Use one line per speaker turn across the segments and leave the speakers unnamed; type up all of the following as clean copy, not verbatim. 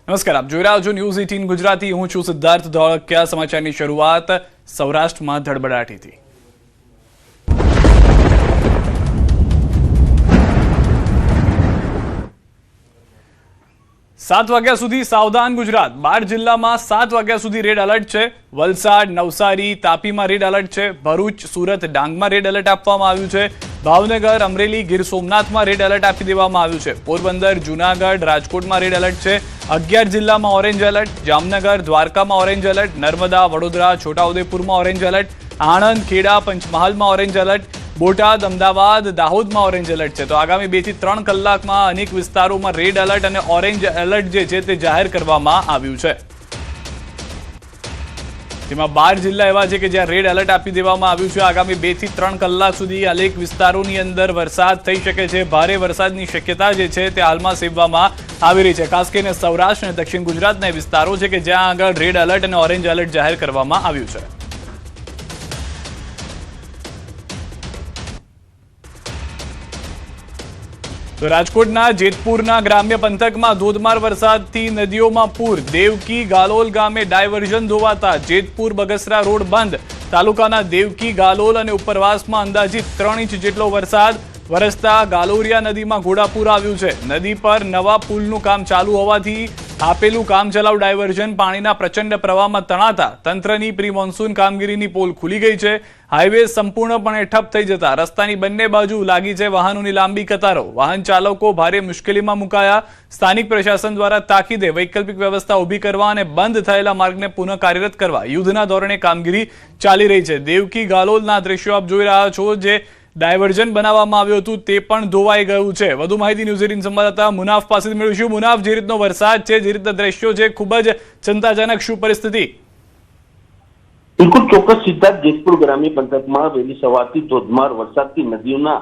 નમસ્કાર, આપ જોઈ રહ્યા છો ન્યૂઝ 18 ગુજરાતી। હું છું સિદ્ધાર્થ ધોળકિયા। સમાચારની શરૂઆત સૌરાષ્ટ્રમાં ધડબડાટીથી। 7 વાગ્યા સુધી સાવધાન ગુજરાત। 12 જિલ્લામાં 7 વાગ્યા સુધી રેડ એલર્ટ છે। વલસાડ, નવસારી, તાપીમાં રેડ એલર્ટ છે। ભરૂચ, સુરત, ડાંગમાં રેડ એલર્ટ આપવામાં આવ્યું છે। ભાવનગર, અમરેલી, ગીર સોમનાથમાં રેડ એલર્ટ આપી દેવામાં આવ્યું છે। પોરબંદર, જૂનાગઢ, રાજકોટમાં રેડ એલર્ટ છે। 11 જિલ્લામાં ઓરેન્જ એલર્ટ। જામનગર, દ્વારકામાં ઓરેન્જ એલર્ટ। નર્મદા, વડોદરા, છોટાઉદેપુરમાં ઓરેન્જ એલર્ટ। આણંદ, ખેડા, પંચમહાલમાં ઓરેન્જ એલર્ટ। બોટાદ, અમદાવાદ, દાહોદમાં ઓરેન્જ એલર્ટ છે। તો આગામી 2 થી 3 કલાકમાં અનેક વિસ્તારોમાં રેડ એલર્ટ અને ઓરેન્જ એલર્ટ જે છે તે જાહેર કરવામાં આવ્યું છે। જેમાં 12 જિલ્લા એવા છે કે જ્યાં રેડ એલર્ટ આપી દેવામાં આવ્યું છે। આગામી 2 થી 3 કલાક સુધી અનેક વિસ્તારોની અંદર વરસાદ થઈ શકે છે। ભારે વરસાદની શક્યતા જે છે તે હાલમાં સેવવામાં આવી રહી છે। ખાસ કરીને સૌરાષ્ટ્ર અને દક્ષિણ ગુજરાતના વિસ્તારો છે કે જ્યાં આગળ રેડ એલર્ટ અને ઓરેન્જ એલર્ટ જાહેર કરવામાં આવ્યું છે। તો રાજકોટના જેતપુરના ગ્રામ્ય પંથકમાં ધોધમાર વરસાદથી નદીઓમાં પૂર। દેવકી, ગાલોલ ગામે ડાયવર્ઝન ધોવાતા જેતપુર બગસરા રોડ બંધ। તાલુકાના દેવકી, ગાલોલ અને ઉપરવાસમાં અંદાજિત 3 ઇંચ જેટલો વરસાદ વરસતા ગાલોરિયા નદીમાં ઘોડાપૂર આવ્યું છે। નદી પર નવા પુલનું કામ ચાલુ હોવાથી આપેલું કામચલાઉ ડાયવર્ઝન પાણીના પ્રચંડ પ્રવાહમાં તણાતા તંત્રની પ્રી મોન્સૂન કામગીરીની પોલ ખુલી ગઈ છે। હાઈવે સંપૂર્ણપણે ઠપ થઈ જતા રસ્તાની બંને બાજુ લાગી છે વાહનોની લાંબી કતારો। વાહન ચાલકો ભારે મુશ્કેલીમાં મુકાયા। સ્થાનિક પ્રશાસન દ્વારા તાકીદે વૈકલ્પિક વ્યવસ્થા ઊભી કરવા અને બંધ થયેલા માર્ગને પુનઃ કાર્યરત કરવા યુદ્ધના ધોરણે કામગીરી ચાલી રહી છે। દેવકી, ગાલોલના દ્રશ્યો આપ જોઈ રહ્યા છો। જે ડાયવર્ઝન બનાવવામાં આવ્યું હતું તે પણ ધોવાઈ ગયું છે। વધુ માહિતી ન્યૂઝ 18 સંવાદદાતા મુનાફ પાસેથી મેળવીશું। મુનાફ, જે રીતનો વરસાદ છે, જે રીતના દ્રશ્યો છે, ખૂબ જ ચિંતાજનક શું પરિસ્થિતિ?
બિલકુલ ચોક્કસ સિદ્ધાર્થ, જેતપુર ગ્રામ્ય પંથકમાં વહેલી સવારથી ધોધમાર વરસાદથી નદીઓના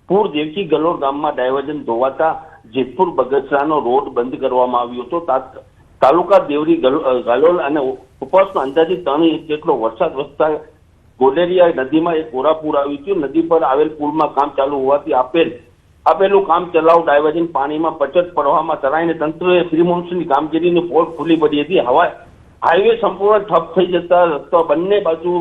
પૂર દેવકી ગલોર ગામમાં ડાયવર્ઝન ધોવાતા જેતપુર બગસરાનો રોડ બંધ કરવામાં આવ્યો હતો। તાલુકા દેવરી, ગાલોલ અને ઉપરવાસમાં અંદાજિત 3 ઇંચ જેટલો વરસાદ વરસતા ગોલેરિયા નદીમાં એક ઘોડાપૂર આવ્યું હતું। નદી પર આવેલ પુલમાં કામ ચાલુ હોવાથી આપેલું કામ ચલાવ ડાયવર્ઝન પાણીમાં પચટ પડવામાં તરાઈને તંત્રએ પ્રી મોન્સૂનની કામગીરીની પોલ ખુલ્લી પડી હતી। હાઈવે સંપૂર્ણ ઠપ થઈ જતા રસ્તા બંને બાજુ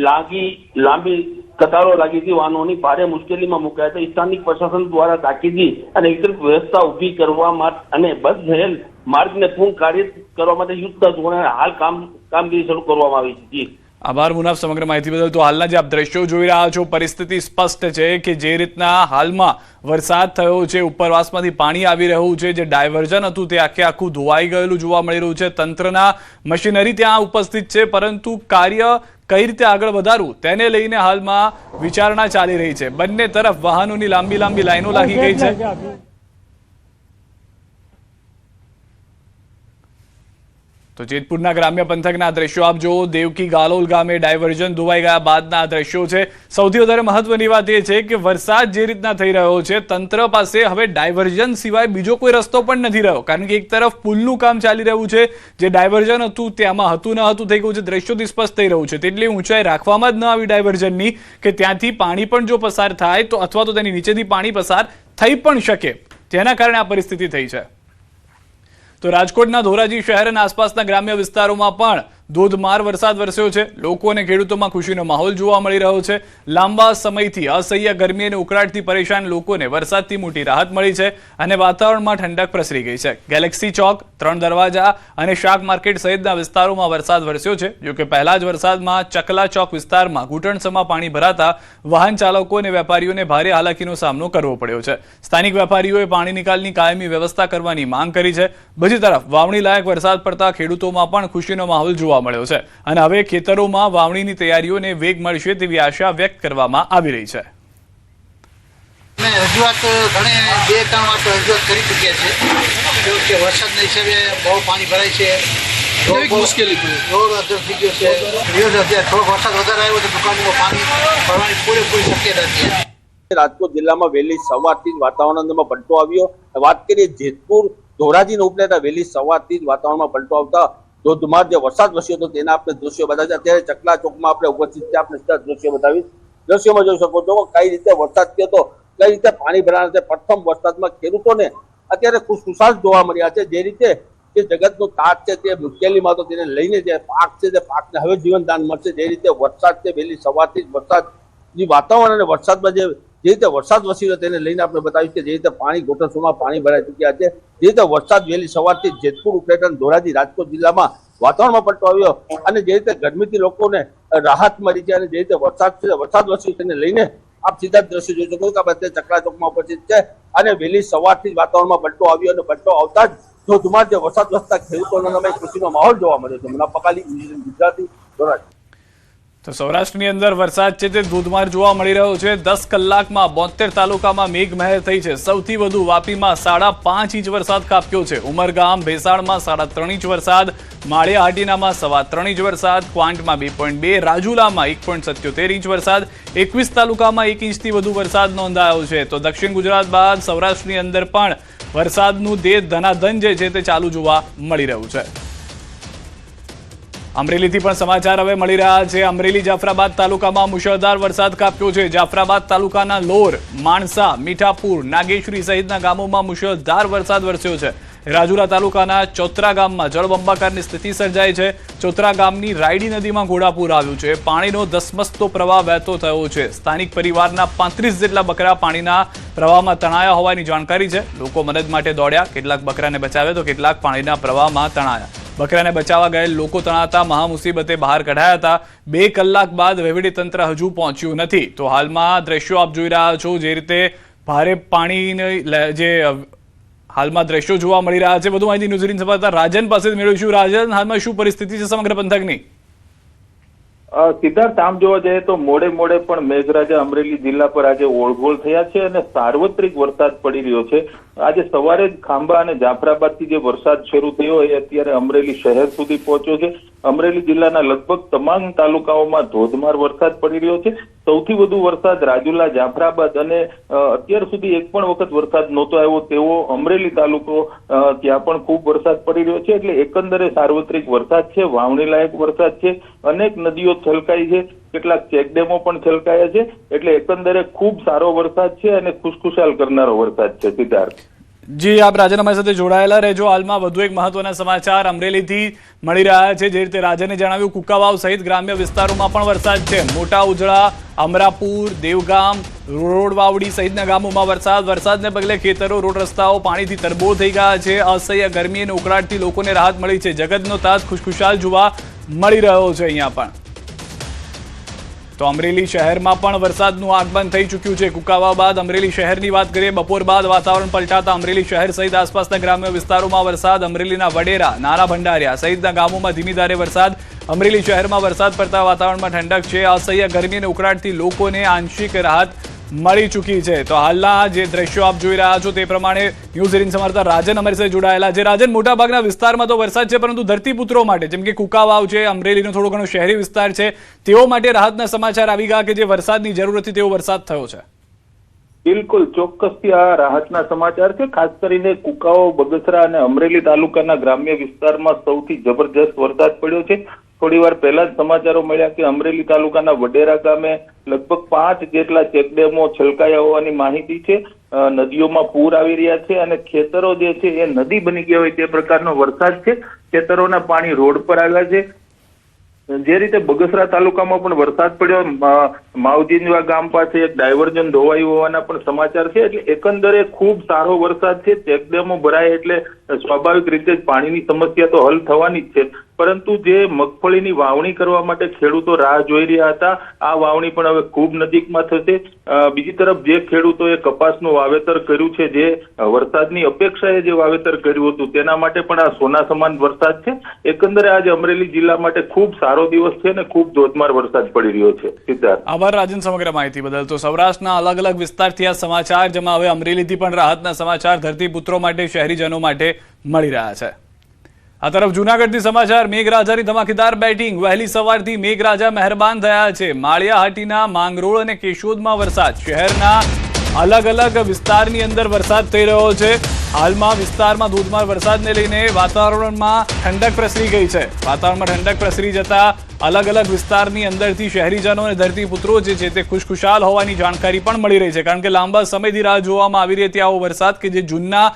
લાંબી કતારો લાગી હતી। વાહનોની ભારે મુશ્કેલીમાં મુકાયા હતા। સ્થાનિક પ્રશાસન દ્વારા તાકીદી અને વૈકલ્પિક વ્યવસ્થા ઊભી કરવા માટે અને બંધ થયેલ માર્ગને પુનઃ કાર્યરત કરવા માટે યુદ્ધના ધોરણે હાલ કામગીરી શરૂ કરવામાં આવી છે।
આભાર મુનાફ સમગ્ર માહિતી બદલ। તો હાલના જે આપ દ્રશ્યો જોઈ રહ્યા છો, પરિસ્થિતિ સ્પષ્ટ છે કે જે રીતના હાલમાં વરસાદ થયો છે, ઉપરવાસમાંથી પાણી આવી રહ્યું છે, જે ડાયવર્ઝન હતું તે આખું ધોવાઈ ગયેલું જોવા મળી રહ્યું છે। તંત્રના મશીનરી ત્યાં ઉપસ્થિત છે, પરંતુ કાર્ય કઈ રીતે આગળ વધારવું તેને લઈને હાલમાં વિચારણા ચાલી રહી છે। બંને તરફ વાહનોની લાંબી લાઈનો લાગી ગઈ છે। તો જેતપુરના ગ્રામ્ય પંથકના દ્રશ્યો આપ જુઓ। દેવકી, ગાલોલ ગામે ડાયવર્ઝન ધોવાઈ ગયા બાદના દ્રશ્યો છે। સૌથી વધારે મહત્વની વાત એ છે કે વરસાદ જે રીતના થઈ રહ્યો છે, તંત્ર પાસે હવે ડાયવર્ઝન સિવાય બીજો કોઈ રસ્તો પણ નથી રહ્યો, કારણ કે એક તરફ પુલનું કામ ચાલી રહ્યું છે, જે ડાયવર્ઝન હતું તેમાં હતું ન હતું થઈ ગયું છે। દ્રશ્યોથી સ્પષ્ટ થઈ રહ્યું છે તેટલી ઊંચાઈ રાખવામાં જ ન આવી ડાયવર્ઝનની કે ત્યાંથી પાણી પણ જો પસાર થાય તો અથવા તો તેની નીચેથી પાણી પસાર થઈ પણ શકે, જેના કારણે આ પરિસ્થિતિ થઈ છે। તો રાજકોટના ધોરાજી શહેર અને આસપાસના ગ્રામ્ય વિસ્તારોમાં પણ ધોધમાર વરસાદ વરસ્યો છે। લોકો અને ખેડૂતોમાં ખુશીનો માહોલ જોવા મળી રહ્યો છે। લાંબા સમયથી અસહ્ય ગરમી અને ઉકળાટથી પરેશાન લોકોને વરસાદથી મોટી રાહત મળી છે અને વાતાવરણમાં ઠંડક પ્રસરી ગઈ છે। ગેલેક્સી ચોક, 3 દરવાજા અને શાક માર્કેટ સહિતના વિસ્તારોમાં વરસાદ વરસ્યો છે। જોકે પહેલા જ વરસાદમાં ચકલા ચોક વિસ્તારમાં ઘૂંટણસમા પાણી ભરાતા વાહન ચાલકો અને વેપારીઓને ભારે હાલાકીનો સામનો કરવો પડ્યો છે। સ્થાનિક વેપારીઓએ પાણી નિકાલની કાયમી વ્યવસ્થા કરવાની માંગ કરી છે। બીજી તરફ વાવણી લાયક વરસાદ પડતા ખેડૂતોમાં પણ ખુશીનો માહોલ જોવા મળ્યો છે અને હવે ખેતરોમાં વાવણીની તૈયારીઓને વેગ મળશે તેવી આશા વ્યક્ત કરવામાં આવી રહી છે।
રજૂઆત ઘણી 2-3 વાર રજૂઆત કરી ચૂક્યા છે કે વરસાદના હિસાબે બહુ પાણી ભરાય છે, મુશ્કેલી રોડ અધર થઈ ગયો છે। થોડો વરસાદ વધારે આવ્યો તો દુકાનોમાં પાણી ભરવાની પૂરેપૂરી શક્યતા છે।
રાજકોટ જિલ્લામાં વહેલી સવારથી જ વાતાવરણમાં પલટો આવ્યો। વાત કરીએ જેતપુર ધોરાજીને ઉપલેતા વહેલી સવારથી જ વાતાવરણમાં પલટો આવતા ધોધમાર જે વરસાદ વરસ્યો હતો તેના આપણે દ્રશ્યો બતાવ્યા। અત્યારે ચકલા ચોકમાં આપણે ઉપસ્થિત છે, આપણે દ્રશ્યો બતાવીશ। દ્રશ્યોમાં જોઈ શકો છો કઈ રીતે વરસાદ થયો હતો, કઈ રીતે પાણી ભરાણા છે। પ્રથમ વરસાદમાં ખેડૂતોને અત્યારે ખુશખુશાલ જોવા મળ્યા છે। જે રીતે જે જગતનો તાત છે તે મુશ્કેલીમાં હતો તેને લઈને જે પાક છે તે પાકને હવે જીવનદાન મળશે. જે રીતે વરસાદ છે વહેલી સવારથી જ વરસાદની વાતાવરણ અને વરસાદમાં જે રીતે વરસાદ વસી રહ્યો તેને લઈને આપણે બતાવ્યું કે જે રીતે પાણી ઘોટરસોમાં પાણી ભરાઈ ચૂક્યા છે, જે રીતે વરસાદ વહેલી સવારથી જેતપુર, ઉપલેટા, ધોરાજી, રાજકોટ જિલ્લામાં વાતાવરણમાં પલટો આવ્યો અને જે રીતે ગરમીથી લોકોને રાહત મળી છે અને જે રીતે વરસાદ વસ્યો તેને લઈને આપ સીધા જ દ્રશ્યો જોઈ શકો છો કે આપણે ચકલા ચોકમાં ઉપસ્થિત છે અને વહેલી સવારથી જ વાતાવરણમાં પલટો આવ્યો અને પલટો આવતા જ ધોધમાર જે વરસાદ વસતા ખેડૂતોના નામે ખુશીનો માહોલ જોવા મળ્યો છે. મુનાફ પકાલી, ગુજરાતી, ધોરાજી.
તો સૌરાષ્ટ્રની અંદર વરસાદ છે તે ધોધમાર જોવા મળી રહ્યો છે. 10 કલાકમાં 72 તાલુકામાં મેઘમહેર થઈ છે. સૌથી વધુ વાપીમાં 5.5 ઇંચ વરસાદ ખાબક્યો છે. ઉમરગામ, ભેસાણમાં 3.5 ઇંચ વરસાદ, માળિયા હાટીનામાં 3.25 ઇંચ વરસાદ, ક્વાંટમાં 2.2, રાજુલામાં 1.77 ઇંચ વરસાદ, 21 તાલુકામાં 1 ઇંચથી વધુ વરસાદ નોંધાયો છે. તો દક્ષિણ ગુજરાત બાદ સૌરાષ્ટ્રની અંદર પણ વરસાદનું ધનાધન જે છે તે ચાલુ જોવા મળી રહ્યું છે. અમરેલીથી પણ સમાચાર હવે મળી રહ્યા છે. અમરેલી જાફરાબાદ તાલુકામાં મુશળધાર વરસાદ ખાબક્યો છે. જાફરાબાદ તાલુકાના લોર, માણસા, મીઠાપુર, નાગેશ્વરી સહિતના ગામોમાં મુશળધાર વરસાદ વરસ્યો છે. રાજુલા તાલુકાના ચોતરા ગામમાં જળબંબાકારની સ્થિતિ સર્જાઈ છે. ચોતરા ગામની રાયડી નદીમાં ઘોડાપૂર આવ્યું છે. પાણીનો ધસમસતો પ્રવાહ વહેતો થયો છે. સ્થાનિક પરિવારના 35 જેટલા બકરા પાણીના પ્રવાહમાં તણાયા હોવાની જાણકારી છે. લોકો મદદ માટે દોડ્યા. કેટલાક બકરાને બચાવ્યા તો કેટલાક પાણીના પ્રવાહમાં તણાયા. બકરાને બચાવવા ગયેલ લોકો તણાતા મહામુસીબતે બહાર કઢાયા હતા. 2 કલાક બાદ વહીવટીતંત્ર હજુ પહોંચ્યું નથી. તો હાલમાં દ્રશ્યો આપ જોઈ રહ્યા છો, જે રીતે ભારે પાણીને જે હાલમાં દ્રશ્યો જોવા મળી રહ્યા છે. વધુ માહિતી ન્યૂઝ18 સંવાદદાતા રાજન પાસે મેળવીશું. રાજન, હાલમાં શું પરિસ્થિતિ છે સમગ્ર પંથકની?
સિદ્ધાર્થ, આમ જોવા જઈએ તો મોડે પણ મેઘરાજા અમરેલી જિલ્લા પર આજે ઓળઘોળ થયા છે અને સાર્વત્રિક વરસાદ પડી રહ્યો છે. આજે સવારે જ ખાંભા અને જાફરાબાદથી જે વરસાદ શરૂ થયો એ અત્યારે અમરેલી શહેર સુધી પહોંચ્યો છે. અમરેલી જિલ્લાના લગભગ તમામ તાલુકાઓમાં ધોધમાર વરસાદ પડી રહ્યો છે. સૌથી વધુ વરસાદ રાજુલા, જાફરાબાદ અને અત્યાર સુધી એક પણ વખત વરસાદ નહોતો આવ્યો તેવો અમરેલી તાલુકો, ત્યાં પણ ખૂબ વરસાદ પડી રહ્યો છે. એટલે એકંદરે સાર્વત્રિક વરસાદ છે, વાવણી લાયક વરસાદ છે. અનેક નદીઓ છલકાઈ છે, કેટલાક ચેકડેમો પણ છલકાયા છે. એટલે એકંદરે ખૂબ સારો વરસાદ છે અને ખુશખુશાલ કરનારો વરસાદ છે. સિદ્ધાર્થ
જી, આપ રાજન અમારી સાથે જોડાયેલા રહેજો. હાલમાં વધુ એક મહત્વના સમાચાર અમરેલીથી મળી રહ્યા છે. જે રીતે રાજને જણાવ્યું, કુકાવાવ સહિત ગ્રામ્ય વિસ્તારોમાં પણ વરસાદ છે. મોટા ઉજળા, અમરાપુર, દેવગામ, રોડવાવડી સહિતના ગામોમાં વરસાદને પગલે ખેતરો, રોડ રસ્તાઓ પાણીથી તરબોળ થઈ ગયા છે. અસહ્ય ગરમી અને ઉકળાટથી લોકોને રાહત મળી છે. જગતનો તાત ખુશખુશાલ જોવા મળી રહ્યો છે. અહીંયા પણ તો અમરેલી શહેરમાં પણ વરસાદનું આગમન થઈ ચૂક્યું છે. કુકાવા બાદ અમરેલી શહેરની વાત કરીએ, બપોર બાદ વાતાવરણ પલટાતા અમરેલી શહેર સહિત આસપાસના ગ્રામ્ય વિસ્તારોમાં વરસાદ. અમરેલીના વડેરા, નાના ભંડારિયા સહિતના ગામોમાં ધીમી ધારે વરસાદ. અમરેલી શહેરમાં વરસાદ પડતા વાતાવરણમાં ઠંડક છે. અસહ્ય ગરમી અને ઉકળાટથી લોકોને આંશિક રાહત મળી ચૂકી છે. તો હાલના જે દ્રશ્યો આપ જોઈ રહ્યા છો તે પ્રમાણે ન્યૂઝ18 સમાચાર રાજન અમારી સાથે જોડાયેલા છે. રાજન, મોટાભાગના વિસ્તારમાં તો વરસાદ છે, પરંતુ ધરતીપુત્રો માટે જેમ કે કુકાવાવ છે, અમરેલીનો થોડો ઘણો શહેરી વિસ્તાર છે, તેઓ માટે રાહતના સમાચાર આવી ગયા કે જે વરસાદની જરૂર હતી તેવો વરસાદ થયો છે.
બિલકુલ ચોક્કસથી આ રાહતના સમાચાર છે. ખાસ કરીને કુકાવાવ, બગસરા અને અમરેલી તાલુકાના ગ્રામ્ય વિસ્તારમાં સૌથી જબરજસ્ત વરસાદ પડ્યો છે. થોડી વાર પહેલા જ સમાચારો મળ્યા કે અમરેલી તાલુકાના વડેરા ગામે લગભગ 5 જેટલા ચેકડેમો છલકાયા હોવાની માહિતી છે. નદીઓમાં પૂર આવી રહ્યા છે અને ખેતરો જે છે એ નદી બની ગયા હોય તે પ્રકારનો વરસાદ છે. ખેતરોના પાણી રોડ પર આવ્યા છે. જે રીતે બગસરા તાલુકામાં પણ વરસાદ પડ્યો, માવજીનવા ગામ પાસે એક ડાયવર્ઝન ધોવાયું હોવાના પણ સમાચાર છે. એટલે એકંદરે ખૂબ સારો વરસાદ છે. ચેકડેમો ભરાય એટલે સ્વાભાવિક રીતે જ પાણીની સમસ્યા તો હલ થવાની જ છે. પરંતુ જે મગફળીની વાવણી કરવા માટે ખેડૂતો રાહ જોઈ રહ્યા હતા, આ વાવણી પણ હવે ખૂબ નજીકમાં થશે. બીજી તરફ જે ખેડૂતોએ કપાસનું વાવેતર કર્યું છે, જે વરસાદની અપેક્ષાએ જે વાવેતર કર્યું હતું, તેના માટે પણ આ સોના સમાન વરસાદ છે. એકંદરે આજે અમરેલી જિલ્લા માટે ખૂબ સારો દિવસ છે અને ખૂબ ધોધમાર વરસાદ પડી રહ્યો છે. સિદ્ધાર્થ,
આભાર રાજન સમગ્ર માહિતી બદલ. તો સૌરાષ્ટ્રના અલગ અલગ વિસ્તારથી આ સમાચાર, જેમાં હવે અમરેલીથી પણ રાહતના સમાચાર ધરતીપુત્રો માટે, શહેરીજનો માટે મળી રહ્યા છે. આ તરફ જૂનાગઢથી સમાચાર, મેઘરાજાની ધમાકેદાર બેટિંગ. વહેલી સવારથી મેઘરાજા મહેરબાન થયા છે. માળિયા હાટીના માંગરોળ અને કેશોદમાં વરસાદ. શહેરના અલગ અલગ વિસ્તારની અંદર વરસાદ થઈ રહ્યો છે. હાલમાં વિસ્તારમાં ધોધમાર વરસાદને લઈને વાતાવરણમાં ઠંડક પ્રસરી ગઈ છે. વાતાવરણમાં ઠંડક પ્રસરી જતા અલગ અલગ વિસ્તારની અંદરથી શહેરીજનો અને ધરતીપુત્રો જે છે તે ખુશખુશાલ હોવાની જાણકારી પણ મળી રહી છે. કારણ કે લાંબા સમયથી રાહ જોવામાં આવી રહી હતી આવો વરસાદ કે જે જૂનના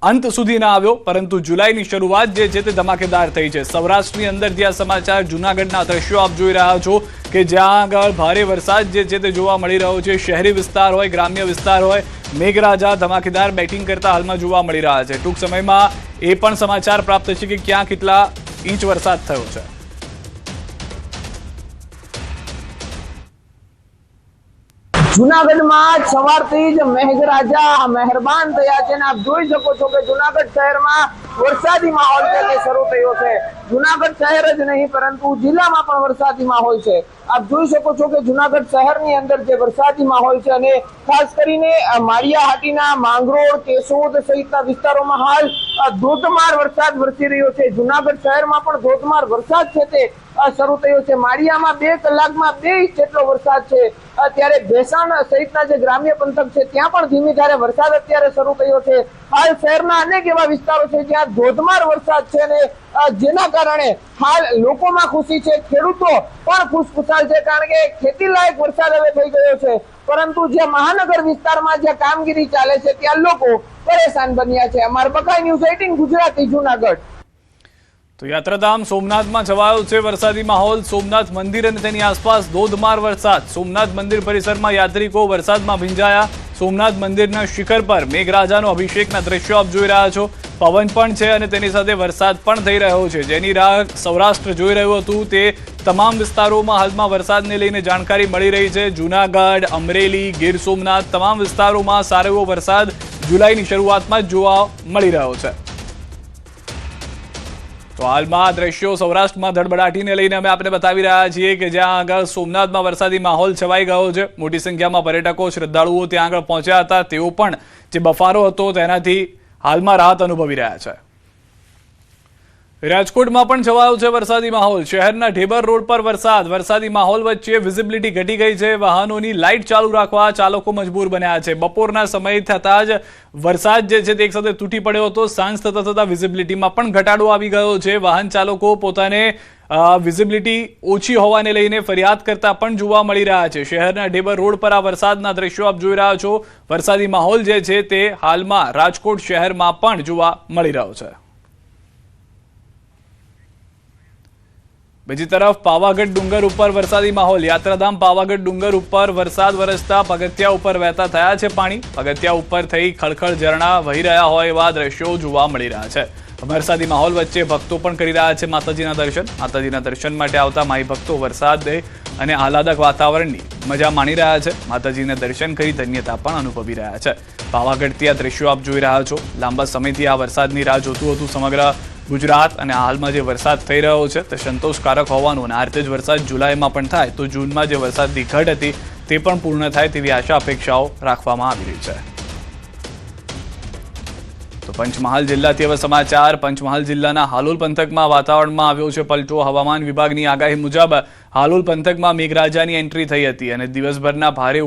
અંત સુધી ના આવ્યો, પરંતુ જુલાઈની શરૂઆત જે છે તે ધમાકેદાર થઈ છે. સૌરાષ્ટ્રની અંદર જ્યાં સમાચાર જૂનાગઢના દ્રશ્યો આપ જોઈ રહ્યા છો કે જ્યાં આગળ ભારે વરસાદ જે છે તે જોવા મળી રહ્યો છે. શહેરી વિસ્તાર હોય, ગ્રામ્ય વિસ્તાર હોય, મેઘરાજા ધમાકેદાર બેટિંગ કરતા હાલમાં જોવા મળી રહ્યા છે. ટૂંક સમયમાં એ પણ સમાચાર પ્રાપ્ત છે કે ક્યાં કેટલા ઇંચ વરસાદ થયો છે.
જૂનાગઢમાં સવારથી જ મેઘરાજા મહેરબાન થયા છે અને આપ જોઈ શકો છો કે જૂનાગઢ શહેરમાં વરસાદી માહોલ છે તે શરૂ થયો છે. જૂનાગઢ શહેર જ નહીં પરંતુ જિલ્લામાં પણ વરસાદી માહોલ છે. આપ જોઈ શકો છો કે જૂનાગઢ શહેરની અંદર જે વરસાદી માહોલ છે અને ખાસ કરીને માળિયાહાટીના, માંગરોળ, કેશોદ સહિતના વિસ્તારોમાં હાલ ધોધમાર વરસાદ વરસી રહ્યો છે. જૂનાગઢ શહેરમાં પણ ધોધમાર વરસાદ છે તે શરૂ થયો છે. માળિયામાં 2 કલાકમાં 2 ઇંચ જેટલો વરસાદ છે. ત્યારે ભેસાણ સહિતના જે ગ્રામ્ય પંથક છે ત્યાં પણ ધીમી ધારે વરસાદ અત્યારે શરૂ થયો છે. હાલ શહેરના અનેક એવા વિસ્તારો છે જ્યાં ધોધમાર વરસાદ છે અને જેના કારણે હાલ લોકોમાં ખુશી છે, ખેડૂતો પણ ખુશખુશાલ છે કારણ કે ખેતી લાયક વરસાદ હવે થઈ ગયો છે. પરંતુ જે મહાનગર વિસ્તારમાં જે કામગીરી ચાલે છે ત્યાં લોકો પરેશાન બન્યા છે. અમારા બકાઈ ન્યૂઝ 18 ગુજરાતી જૂનાગઢ.
તો યાત્રાધામ સોમનાથમાં છવાયો છે વરસાદી માહોલ. સોમનાથ મંદિર અને તેની આસપાસ ધોધમાર વરસાદ. સોમનાથ મંદિર પરિસરમાં યાત્રિકો વરસાદમાં ભીંજાયા. સોમનાથ મંદિરના શિખર પર મેઘરાજાનો અભિષેકના દ્રશ્યો આપ જોઈ રહ્યા છો. પવન પણ છે અને તેની સાથે વરસાદ પણ થઈ રહ્યો છે, જેની રાહ સૌરાષ્ટ્ર જોઈ રહ્યું હતું. તે તમામ વિસ્તારોમાં હાલમાં વરસાદને લઈને જાણકારી મળી રહી છે. જૂનાગઢ, અમરેલી, ગીર સોમનાથ તમામ વિસ્તારોમાં સારો એવો વરસાદ જુલાઈની શરૂઆતમાં જ જોવા મળી રહ્યો છે. તો હાલમાં દ્રશ્યો સૌરાષ્ટ્રમાં ધડબડાટીને લઈને અમે આપને બતાવી રહ્યા છીએ કે જ્યાં આગળ સોમનાથમાં વરસાદી માહોલ છવાઈ ગયો છે. મોટી સંખ્યામાં પર્યટકો, શ્રદ્ધાળુઓ ત્યાં આગળ પહોંચ્યા હતા. તેઓ પણ જે બફારો હતો તેનાથી હાલમાં રાહત અનુભવી રહ્યા છે. રાજકોટમાં પણ છવાયો છે વરસાદી માહોલ. શહેરના ઢેબર રોડ પર વરસાદી માહોલ વચ્ચે વિઝિબિલિટી ઘટી ગઈ છે. વાહનોની લાઇટ ચાલુ રાખવા ચાલકો મજબૂર બન્યા છે. બપોરના સમય થતાં જ વરસાદ જે છે તે એક સાથે તૂટી પડ્યો હતો. સાંજ થતા થતા વિઝિબિલિટીમાં પણ ઘટાડો આવી ગયો છે. વાહન ચાલકો પોતાને વિઝિબિલિટી ઓછી હોવાને લઈને ફરિયાદ કરતા પણ જોવા મળી રહ્યા છે. શહેરના ઢેબર રોડ પર આ વરસાદના દ્રશ્યો આપ જોઈ રહ્યા છો. વરસાદી માહોલ જે છે તે હાલમાં રાજકોટ શહેરમાં પણ જોવા મળી રહ્યો છે. બીજી તરફ પાવાગઢ ડુંગર ઉપર વરસાદી માહોલ. યાત્રાધામ પાવાગઢ ડુંગર ઉપર વરસાદ વરસતા પગથિયા ઉપર વહેતા થયા છે પાણી. પગથિયા ઉપર થઈ ખળખળ ઝરણા વહી રહ્યા હોય એવા દ્રશ્યો જોવા મળી રહ્યા છે. વરસાદી માહોલ વચ્ચે ભક્તો પણ કરી રહ્યા છે માતાજીના દર્શન. માતાજીના દર્શન માટે આવતા માઈ ભક્તો વરસાદ અને આહલાદક વાતાવરણની મજા માણી રહ્યા છે. માતાજીને દર્શન કરી ધન્યતા પણ અનુભવી રહ્યા છે. પાવાગઢથી આ દ્રશ્યો આપ જોઈ રહ્યા છો. લાંબા સમયથી આ વરસાદની રાહ જોતું હતું સમગ્ર ગુજરાત અને હાલમાં જે વરસાદ થઈ રહ્યો છે તે સંતોષકારક હોવાનું અને આ રીતે જ વરસાદ જુલાઈમાં પણ થાય તો જૂનમાં જે વરસાદની ઘટ હતી તે પણ પૂર્ણ થાય તેવી આશા અપેક્ષાઓ રાખવામાં આવી રહી છે. તો પંચમહાલ જિલ્લાથી હવે સમાચાર. પંચમહાલ જિલ્લાના હાલોલ પંથકમાં વાતાવરણમાં આવ્યો છે પલટો. હવામાન વિભાગની આગાહી મુજબ હાલોલ પંથકમાં મેઘરાજાની એન્ટ્રી થઈ હતી અને દિવસભરના ભારે